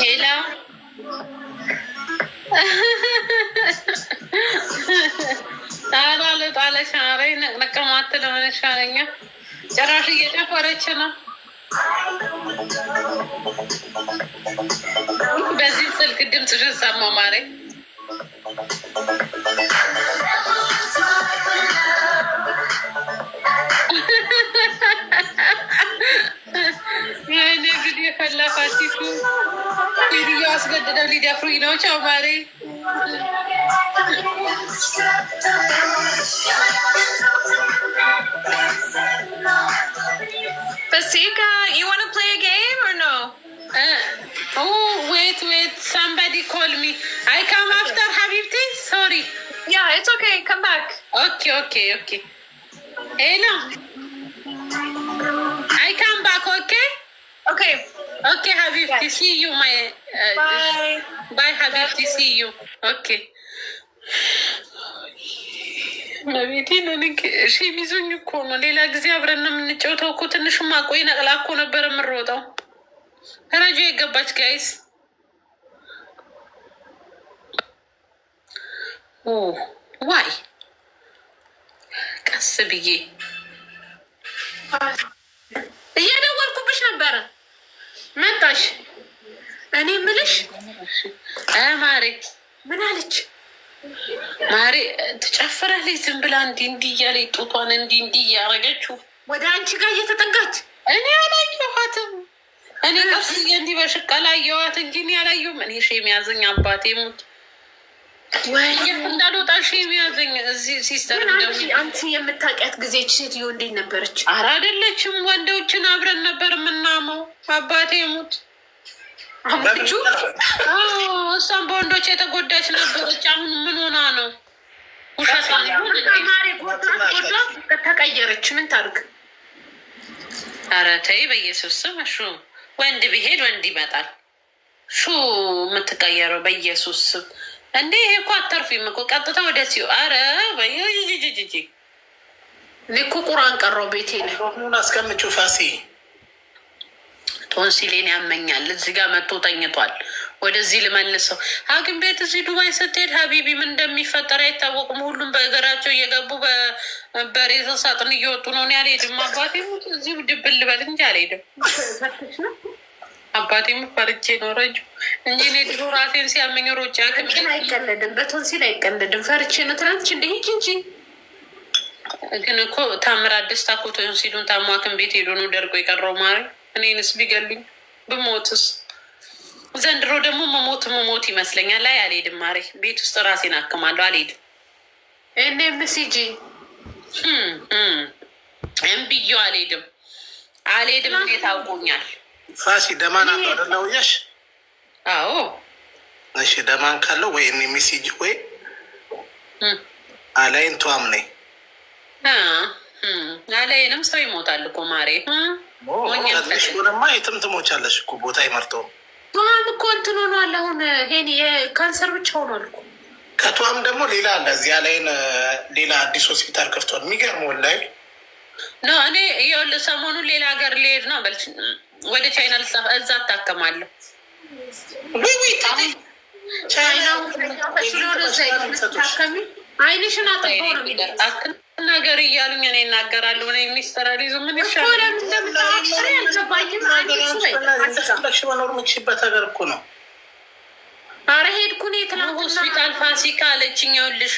ሄላ ታላለ ጣለሽ አረ ነቀማት ለሆነሽ አለኛ ጭራሽ እየጨፈረች ነው። በዚህ ስልክ ድምፅሽን ሰማሁ ማሬ። የእኔ ቪዲዮ ፈላፋቲቱ ቪዲዮ አስገድደው ሊደፍሩኝ ነው። ቻው ማሬ። Basika, you want to play a game or no? Wait. Somebody call me. I come after Habibti. Sorry. Yeah, it's okay. Come back. Okay. Hello. I come back, okay? Okay, Habibti. Yeah. See you, my... Bye, Habibti. See you. Okay. መቤቴን እሺ ሚዙኝ እኮ ነው። ሌላ ጊዜ አብረን ነው የምንጫወተው እኮ። ትንሽ ማቆይ ነቅላ እኮ ነበር የምሮጠው። ረጆ የገባች ጋይስ ዋይ ቀስ ብዬ እየደወልኩብሽ ነበረ መጣሽ። እኔ ምልሽ ማሬ ምን አለች? ማሬ ትጨፍራለች ዝም ብላ እንዲህ እያለች ጡቷን እንዲህ እያረገችው ወደ አንቺ ጋር እየተጠጋች። እኔ አላየኋትም። እኔ ቀስ እንዲህ በሽቀላ አየኋት እንጂ እኔ አላየሁም። እኔ ሼም ያዘኝ አባቴ ሙት ወይ እንዳልወጣ ሼም ያዘኝ። እዚህ ሲስተር አንቺ የምታውቂያት ጊዜ ሴትዮ እንዴት ነበረች? ኧረ አይደለችም። ወንዶችን አብረን ነበር የምናመው አባቴ ሙት። እሷም በወንዶች የተጎዳች ነበረች። አሁን ምን ሆና ነው? ተቀየረች። ምን ታድርግ? ኧረ ተይ በኢየሱስ ስም። ሹ ወንድ ቢሄድ ወንድ ይመጣል። ሹ የምትቀየረው በኢየሱስ ስም። እንዴ ይሄ እኮ አተርፊም እኮ ቀጥታ ወደ ሲዩ። ኧረ በጂጂጂጂ እኔ እኮ ቁራን ቀረው ቤቴ ላይ አስቀምጪው ፋሲ ቶንሲሌን ያመኛል። እዚህ ጋር መጥቶ ተኝቷል። ወደዚህ ልመልሰው። ሐኪም ቤት እዚህ ዱባይ ስትሄድ ሀቢቢ ምን እንደሚፈጠር አይታወቅም። ሁሉም በእግራቸው እየገቡ በሬሳ ሳጥን እየወጡ ነው። እኔ አልሄድም። አባቴ እዚሁ ድብል ልበል እንጂ አልሄድም። አባቴ ፈርቼ ነው ረጁ እንጂ እኔ ድሮ ራሴን ሲያመኝ ሮጬ ግን አይቀለድም። በቶንሲል አይቀለድም። ፈርቼ ነው ትናንች እንደ ሂጅ እንጂ ግን እኮ ታምራት ደስታ እኮ ቶንሲሉን ታሞ ሐኪም ቤት ሄዶ ነው ደርቆ የቀረው ማሪ። እኔንስ ቢገሉኝ ብሞትስ? ዘንድሮ ደግሞ መሞት ይመስለኛል። ላይ አልሄድም ማሬ። ቤት ውስጥ ራሴን አክማለሁ። አልሄድም። እኔ ምሲጂ እምብዮ አልሄድም። እንዴት አውቆኛል? ፋሲ ደማን አለው አደለ ውያሽ? አዎ እሺ። ደማን ካለው ወይ እኔ ሚሲጂ ወይ አላይን ቷም ነኝ። አላይንም ሰው ይሞታል እኮ ማሬ። ሆነማ የትም ትሞቻለሽ እኮ ቦታ ይመርጠው። ቷም እኮ እንትን ሆኗል። አሁን ይሄን የካንሰር ብቻ ሆኗል እኮ። ከቷም ደግሞ ሌላ አለ። እዚያ ላይን ሌላ አዲስ ሆስፒታል ከፍቷል። የሚገርም ወላሂ ነው። እኔ ይኸውልህ ሰሞኑን ሌላ ሀገር ሊሄድ ነው በል ወደ ቻይና እዛ እታከማለሁ። ቻይና ታከሚ አይንሽን አጥቦ ነው ነገር እያሉኝ እኔ እናገራለሁ። እኔ ሚስተራሊዙ ምን ይሻላል? መኖር የምችበት ሀገር እኮ ነው። ኧረ ሄድኩ እኔ ትናንትና ሆስፒታል ፋሲካ አለችኝ። ይኸውልሽ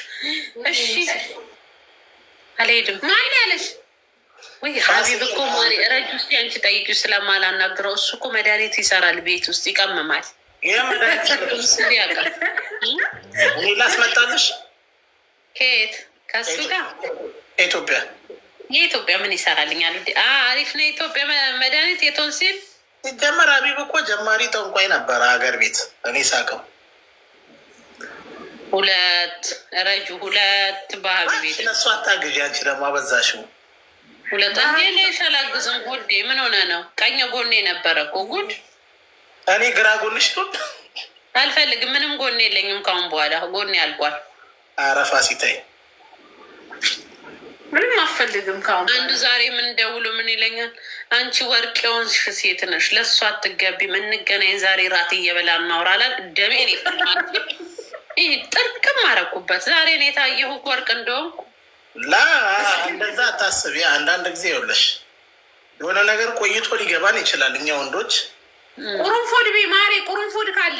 እሺ አልሄድም። ማን ያለሽ? ወይ ሀቢብ እኮ ማሪ ረጅ ውስጥ አንቺ ጠይቂው ስለማላናግረው። እሱ እኮ መድኃኒት ይሰራል ቤት ውስጥ ይቀመማል። ላስመጣልሽ ከየት ከሱ ጋር ኢትዮጵያ የኢትዮጵያ ምን ይሰራልኛል? አሪፍ ነው የኢትዮጵያ መድኃኒት የቶንሲል ሲጀመር። ሀቢብ እኮ ጀማሪ ጠንቋይ ነበረ ሀገር ቤት። እኔ ሳቀው ሁለት በሀቢብ ቤት እነሱ አታግዢ። አንቺ ደግሞ አበዛሽው። ሁለት ሌሽ አላግዝም። ጉዴ ምን ሆነ ነው? ቀኝ ጎኔ ነበረ እኮ ጉድ። እኔ ግራ ጎንሽ ነው አልፈልግም። ምንም ጎኔ የለኝም ካሁን በኋላ ጎኔ አልቋል። አረፋ ሲታይ ምንም አፈልግም። ከአሁን አንዱ ዛሬ ምን ደውሎ ምን ይለኛል? አንቺ ወርቅ የሆንሽ ሴት ነሽ፣ ለእሱ አትገቢም፣ እንገናኝ ዛሬ ራት እየበላ እናውራለን። ደሜን ይፈርማል። ይህ ጥርቅም አረኩበት። ዛሬ ነው የታየሁ ወርቅ እንደሆንኩ። ላ እንደዛ አታስቢ። አንዳንድ ጊዜ ይኸውልሽ የሆነ ነገር ቆይቶ ሊገባን ይችላል። እኛ ወንዶች ቁርንፉድ ቢ ማሬ ቁርንፉድ ካለ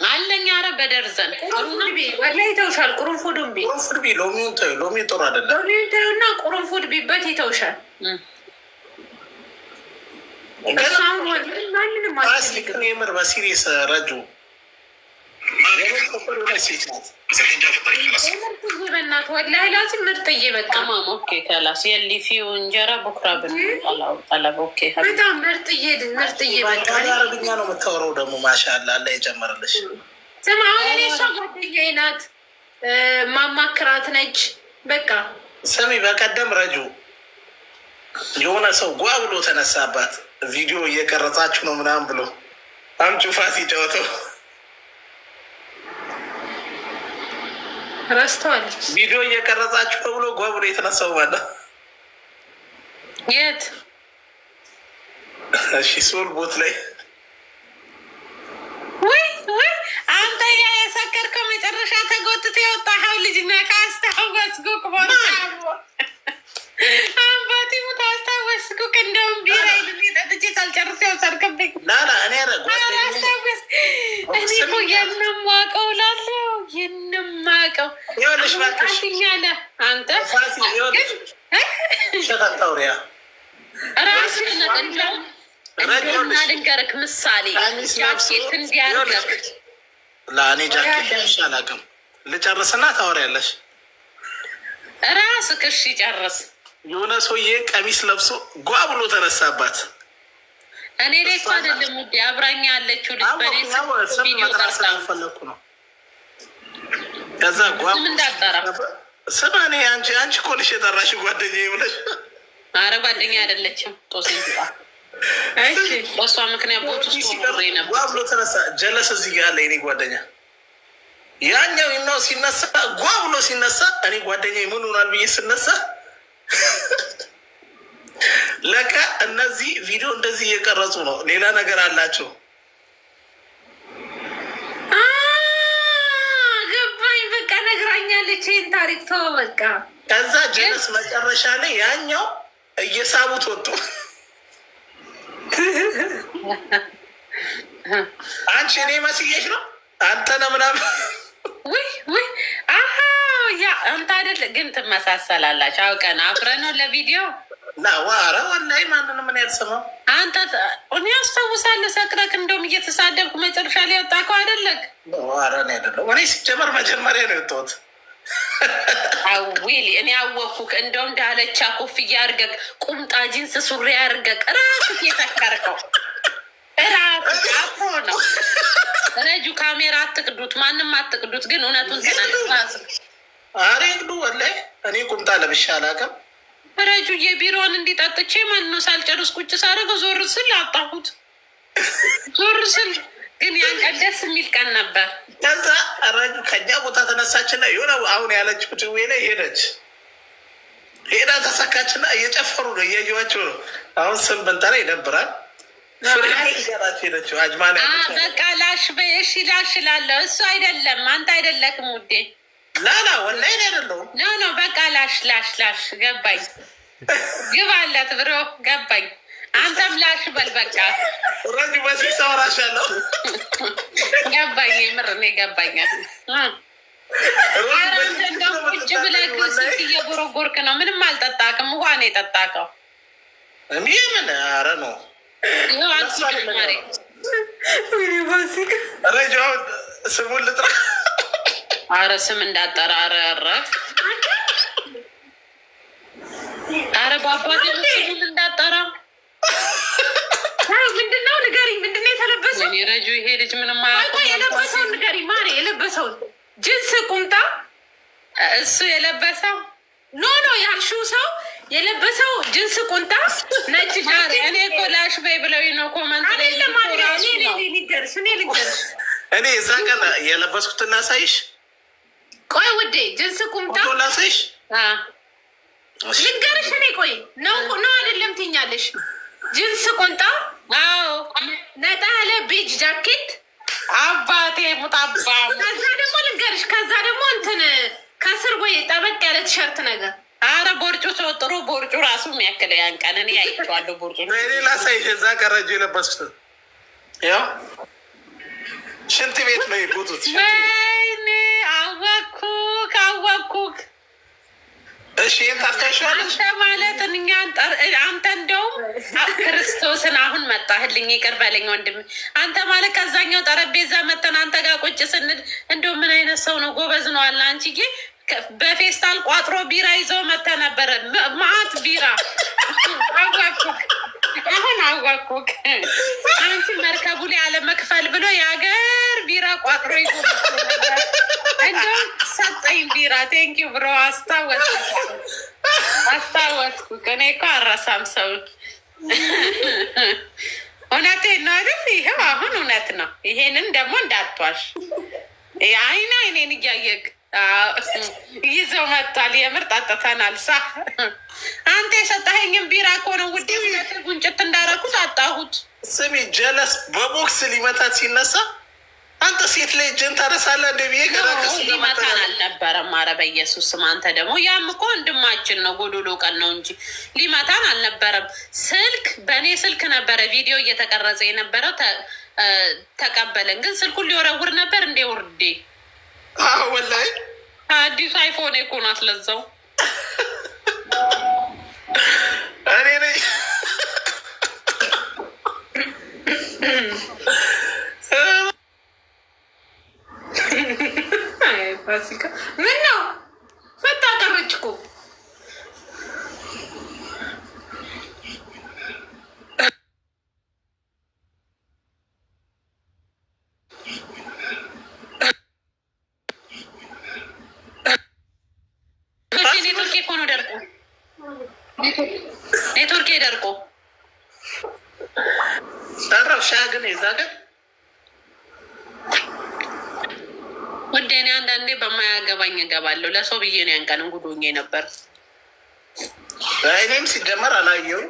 አለኝ። ኧረ በደርዘን ቁርንፉድ ቢ ወላሂ ይተውሻል። ቁርንፉዱን ቢ ቁርንፉድ ቢ ሎሚውን ተይው። ሎሚ ጥሩ አይደለም። ሎሚውን ተይውና ቁርንፉድ ቢበት ይተውሻል። ማንንም አልፈልግም። የምር በሲሪየስ ረጁ በናት ወላሂ ላዚም ምርጥዬ በቃ ከላስ የሊፊው እንጀራ ቡክራ በጣም ምርጥዬ ምርጥዬ በቃ አረብኛ ነው የምታወራው ደግሞ ማሻአላ አላ የጨመረልሽ። ስማ አሁን እኔ እሷ ጓደኛዬ ናት ማማክራት ነች። በቃ ስሚ በቀደም ረጁ የሆነ ሰው ጓ ብሎ ተነሳባት። ቪዲዮ እየቀረጻችሁ ነው ምናምን ብሎ አምጪ ፋሲ ጨወተው ረስተዋለች። ቪዲዮ እየቀረጻችሁ ነው ብሎ ጓ ብሎ የተነሳው ባለ የት? እሺ ሶል ቦት ላይ ወይ አንተ ያ የሰከርከው መጨረሻ ተጎትቶ የወጣኸው ልጅ ነህ። ካስታወስኩህ አባቴ ሙት አስታወስኩህ። እንደውም ቢራ ጠጥቼ ሳልጨርስ ያውሰርክብኝ። እኔ እኔ እኮ የንማቀው ላለው የንማቀው አልኛለ አንተ ሸታታውሪያ ራስህ እና ልንገርህ ምሳሌ ጃኬት እንዲያርገህ ለእኔ ጃኬት አላውቅም። ልጨርስና ታወሪያለሽ። ራስህ እሺ ጨርስ። የሆነ ሰውዬ ቀሚስ ለብሶ ጓ ብሎ ተነሳባት። እኔ ላይ እኮ አይደለም ውዴ አብራኛ ያለችው ልጅ በኔ ቪዲዮ ፈለኩ ነው። ከዛ ጓ እንዳጠራ ስማ እኔ አንቺ እኮ ነሽ የጠራሽ ጓደኛዬ ብለሽ። ኧረ ጓደኛ አይደለችም። ጦሴ በእሷ ምክንያት ቦት ውስጥ ኖሬ ነበር። ጓ ብሎ ተነሳ። ጀለስ እዚህ ጋር አለ የኔ ጓደኛ። ያኛው ነው ሲነሳ ጓ ብሎ ሲነሳ እኔ ጓደኛዬ ምን ሆናል ብዬ ስነሳ ለካ እነዚህ ቪዲዮ እንደዚህ እየቀረጹ ነው። ሌላ ነገር አላቸው። ገባኝ። በቃ ነግራኛለች ይህን ታሪክ ተው በቃ። ከዛ ጀለስ መጨረሻ ላይ ያኛው እየሳቡት ወጡ። አንቺ እኔ መስዬሽ ነው አንተ ነህ ምናምን ውይ ያ አንተ አይደለ ግን ትመሳሰላላችሁ። አውቀን አፍረን ነው ለቪዲዮ ዋረ ወላሂ ማንንም ምን ያልሰማው አንተ እኔ አስታውሳለሁ። ሰቅረክ እንደውም እየተሳደብኩ መጨረሻ ላይ ወጣከው አይደለግ? ዋረ ነው አይደለም። እኔ ሲጀመር መጀመሪያ ነው የወጣሁት። አዊል እኔ አወኩክ። እንደውም ዳለቻ ኮፍያ አድርገህ ቁምጣ ጂንስ ሱሪ አድርገህ ራስህ የተከርከው ራስህ አፍሮ ነው። ረጁ ካሜራ አትቅዱት፣ ማንም አትቅዱት። ግን እውነቱን ተናግረህ አሬ ግዱ ወላሂ እኔ ቁምጣ ለብሼ አላውቅም። ረጁ የቢሮውን እንዲጠጥቼ ማን ነው ሳልጨርስ ቁጭ ሳደርገው ዞር ስል አጣሁት። ዞር ስል ግን ያን ቀን ደስ የሚል ቀን ነበር። ከዛ ረጁ ከኛ ቦታ ተነሳችና የሆነ አሁን ያለችው ጭዌ ላይ ሄዳ ተሰካችና እየጨፈሩ ነው፣ እያየኋቸው ነው። አሁን ስም ብንጠራ ይደብራል። ሄደችው አጅማን በቃ ላሽ በሽ ላሽ ላለሁ እሱ አይደለም አንተ አይደለክም ውዴ። ላላ ወላሂ አይደለሁም። ኖ በቃ ላሽ ገባኝ። ግባለት ብሮ ገባኝ። አንተም ላሽ በል በቃ ረጅ በሲ ሰውራሻለሁ። ገባኝ። የምር እኔ ገባኛል። እንደው ቁጭ ብለህ ስልክ እየጎረጎርክ ነው። ምንም አልጠጣክም። ውሃ ነው የጠጣከው። ምን ኧረ ነው ይኸው አንቺ ረጅ ስሙን ልጥራ። አረ ስም እንዳጠራ አረ በአባቴ ስሙን እንዳጠራ። ምንድነው ንገሪኝ። ምንድነው የተለበሰው? ረጁ ይሄ ልጅ ምንም የለበሰውን ንገሪኝ ማሬ። የለበሰውን ጅንስ ቁምጣ እሱ የለበሰው ኖ ያልሺው ሰው የለበሰው ጅንስ ቁምጣ ነጭ ጃሪ። እኔ እኮ ላሽ በይ ብለው ነው ኮመንት ላይ ልንገርሽ እኔ እዛ ቀን የለበስኩትን ላሳይሽ። ቆይ ውዴ ጅንስ ቁምጣ ላሳይሽ። ልንገርሽ እኔ ቆይ ነው አይደለም ትኛለሽ። ጅንስ ቁንጣ፣ አዎ ነጣ ያለ ቤጅ ጃኬት አባቴ ሙጣባ። ከዛ ደግሞ ልንገርሽ፣ ከዛ ደግሞ እንትን ከስር ወይ ጠበቅ ያለ ቲሸርት ነገር። አረ ቦርጩ ሰው ጥሩ ቦርጩ ራሱ የሚያክል ያን ቀን እኔ አይቼዋለሁ። ቦርጩ ሌላ ሳይሽ እዛ ቀረጁ የለበስኩት ያው ሽንት ቤት ነው የቦቱት። ወይኔ አወኩክ አወኩክ። እሺ ይህን ታስታውሻለሽ? አንተ ማለት አንተ እንደውም ክርስቶስን አሁን መጣህልኝ፣ ይቅር በለኝ ወንድም። አንተ ማለት ከዛኛው ጠረጴዛ መተን አንተ ጋር ቁጭ ስንል እንደው ምን አይነት ሰው ነው? ጎበዝ ነው አለ። አንቺዬ በፌስታል ቋጥሮ ቢራ ይዘው መተ ነበረ። ማአት ቢራ አዋኩክ። አሁን አዋኩክ። አንቺ መርከቡ ላይ አለመክፈል ብሎ የሀገር ቢራ ቋጥሮ ይዞ ነበር። እንደውም ሰጠኝ ቢራ። ቴንኪው ብሮ አስታወስኩ። እኔ እኮ አረሳም ሰውን። እውነቴን ነው አይደል? ይኸው አሁን እውነት ነው። ይሄንን ደግሞ እንዳትዋሽ። አይኔን እያየግ ይዘው መጥቷል። የምር ጠጥተናል። ሳ አንተ የሰጠኸኝም ቢራ እኮ ነው ውዴ። ሁለት ጉንጭት እንዳረኩት አጣሁት። ስሚ ጀለስ በቦክስ ሊመታት ሲነሳ አንተ ሴት ላይ እጅን ታነሳለህ እንደ ብዬ ሊመታን አልነበረም። ኧረ በኢየሱስ ስም አንተ ደግሞ ያም እኮ ወንድማችን ነው። ጎዶሎ ቀን ነው እንጂ ሊመታን አልነበረም። ስልክ በእኔ ስልክ ነበረ ቪዲዮ እየተቀረጸ የነበረው። ተቀበለን ግን ስልኩን ሊወረውር ነበር እንዴ ውርዴ። ወላሂ አዲሱ አይፎን እኮ ናት ለዛው። እኔ ነኝ ፋሲካ ምን ነው መጣ ቀረች እኮ። ኔትወርክ እኮ ነው ደርቆ፣ ኔትወርክ ደርቆ ጠራው። ሻ ግን የዛ ቀን ወደ እኔ አንዳንዴ በማያገባኝ እገባለሁ። ለሰው ብዬ ነው ያን ቀን እንጉዶኜ ነበር። እኔም ሲጀመር አላየው።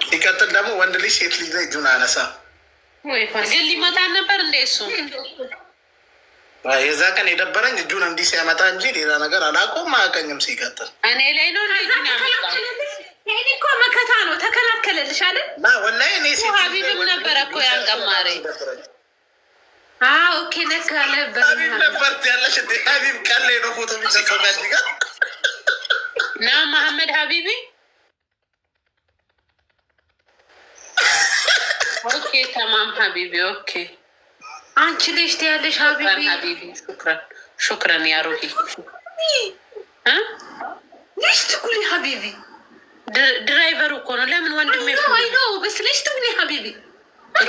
ሲቀጥል ደግሞ ወንድ ልጅ ሴት ልጅ ላይ እጁን አነሳ። ግን ሊመታን ነበር እንደ እሱ። የዛ ቀን የደበረኝ እጁን እንዲህ ሲያመጣ እንጂ ሌላ ነገር አላውቀውም። አያውቀኝም። ሲቀጥል እኔ ላይ ነው ይሄ እኮ መከታ ነው። ተከላከለልሽ አይደል? ወላሂ እኔ ሀቢብም ነበረ እኮ ያን ቀማሪ። ኦኬ ነካ ነበር ያለሽ እንደ ሀቢብ ቀን ላይ ነው ፎቶ የሚሰጠው ጋር ና መሐመድ ሀቢቢ። ኦኬ ተማም ሀቢቢ። ኦኬ አንቺ ልጅ ያለሽ ሀቢቢ። ሹክረን ያ ሩሂ። ልጅ ትኩሊ ሀቢቢ። ድራይቨሩ እኮ ነው። ለምን ወንድሜ ነው በስ ልጅ ትኩሊ ሀቢቢ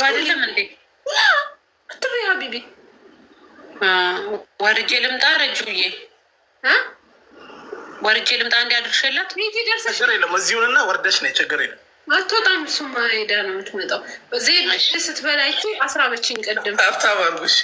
አይደለም እንዴ? ትኩሊ ሀቢቢ። ወርጄ ልምጣ ረጁዬ፣ ወርጄ ልምጣ እንዲያድርሽላት። ችግር የለም እዚሁንና ወርደሽ ነው። ችግር የለም አትወጣም። እሱማ ሄዳ ነው የምትመጣው። በዚህ ስትበላይቱ 10 በችን ቅድም ሀብታም አድርጎሽ